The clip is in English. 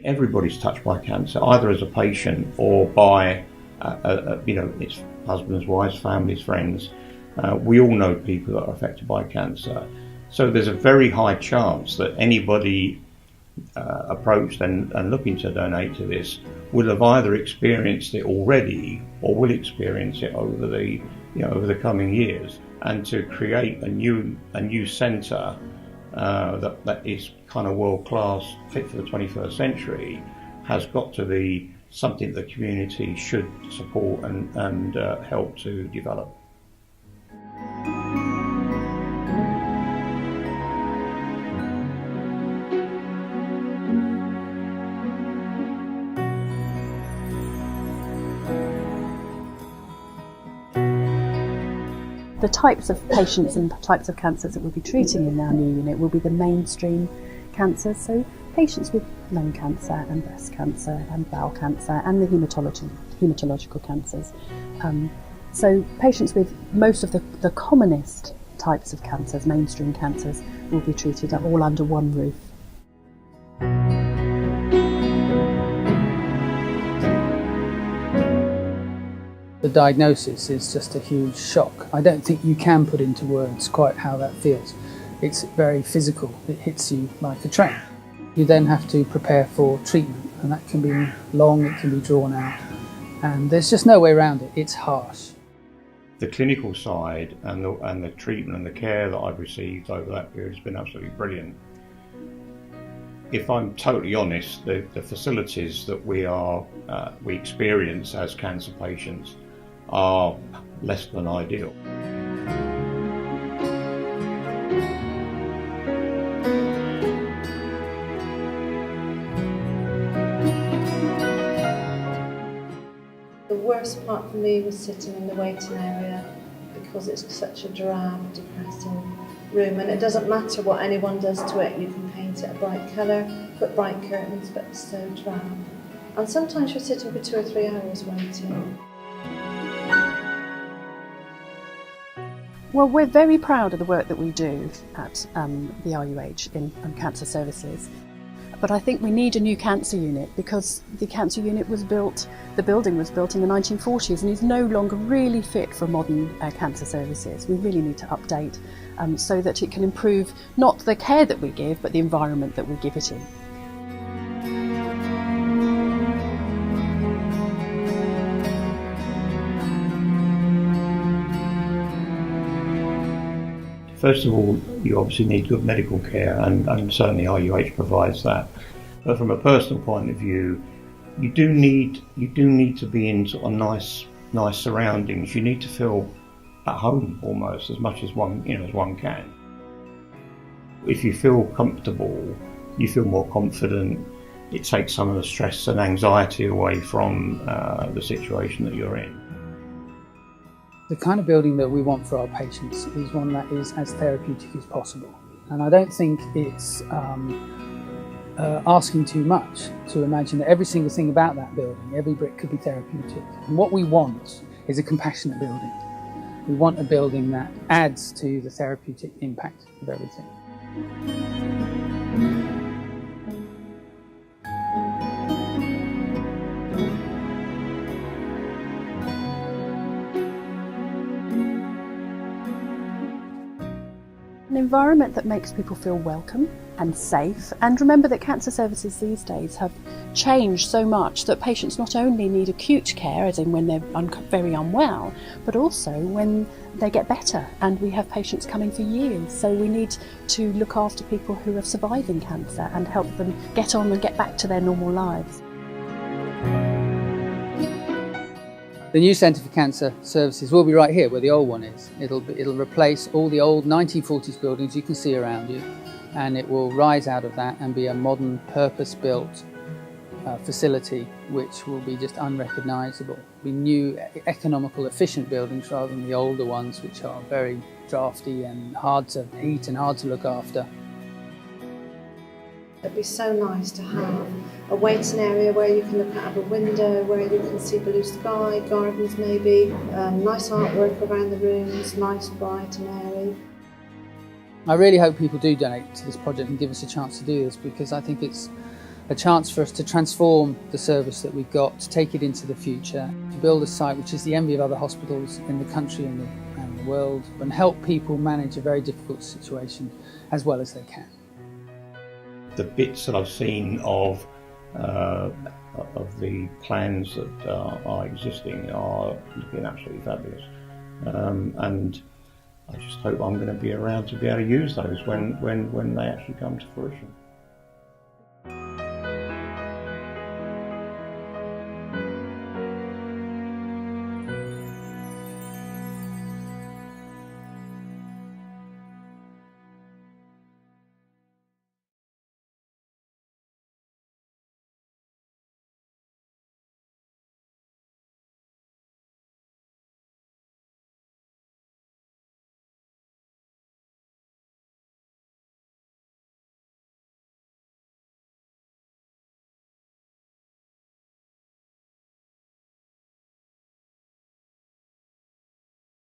everybody's touched by cancer, either as a patient or by, its husbands, wives, families, friends. We all know people that are affected by cancer. So there's a very high chance that anybody approached and looking to donate to this will have either experienced it already or will experience it over the coming years. And to create a new centre that is kind of world class, fit for the 21st century, has got to be something the community should support and help to develop. The types of patients and types of cancers that we'll be treating in our new unit will be the mainstream cancers, so patients with lung cancer and breast cancer and bowel cancer and the hematological cancers. So patients with most of the commonest types of cancers, mainstream cancers, will be treated all under one roof. The diagnosis is just a huge shock. I don't think you can put into words quite how that feels. It's very physical. It hits you like a train. You then have to prepare for treatment, and that can be long, it can be drawn out, and there's just no way around it. It's harsh. The clinical side and the treatment and the care that I've received over that period has been absolutely brilliant. If I'm totally honest, the facilities that we experience as cancer patients are less than ideal. The worst part for me was sitting in the waiting area because it's such a drab, depressing room, and it doesn't matter what anyone does to it. You can paint it a bright colour, put bright curtains, but it's so drab. And sometimes you're sitting for 2 or 3 hours waiting. Well, we're very proud of the work that we do at the RUH in cancer services. But I think we need a new cancer unit because the cancer unit was built, the building was built in the 1940s and is no longer really fit for modern cancer services. We really need to update so that it can improve not the care that we give, but the environment that we give it in. First of all, you obviously need good medical care, and certainly RUH provides that. But from a personal point of view, you do need to be in sort of nice surroundings. You need to feel at home almost as much as one can. If you feel comfortable, you feel more confident. It takes some of the stress and anxiety away from the situation that you're in. The kind of building that we want for our patients is one that is as therapeutic as possible. And I don't think it's asking too much to imagine that every single thing about that building, every brick could be therapeutic. And what we want is a compassionate building. We want a building that adds to the therapeutic impact of everything. An environment that makes people feel welcome and safe, and remember that cancer services these days have changed so much that patients not only need acute care, as in when they're very unwell, but also when they get better, and we have patients coming for years, so we need to look after people who are surviving cancer and help them get on and get back to their normal lives. The new Centre for Cancer Services will be right here where the old one is. It'll replace all the old 1940s buildings you can see around you, and it will rise out of that and be a modern, purpose-built facility which will be just unrecognisable. Be new, economical, efficient buildings rather than the older ones which are very drafty and hard to heat and hard to look after. It'd be so nice to have a waiting area where you can look out of a window, where you can see blue sky, gardens maybe, nice artwork around the rooms, nice, bright and airy. I really hope people do donate to this project and give us a chance to do this, because I think it's a chance for us to transform the service that we've got, to take it into the future, to build a site which is the envy of other hospitals in the country and the world, and help people manage a very difficult situation as well as they can. The bits that I've seen of the plans that are existing are looking absolutely fabulous, and I just hope I'm going to be around to be able to use those when they actually come to fruition.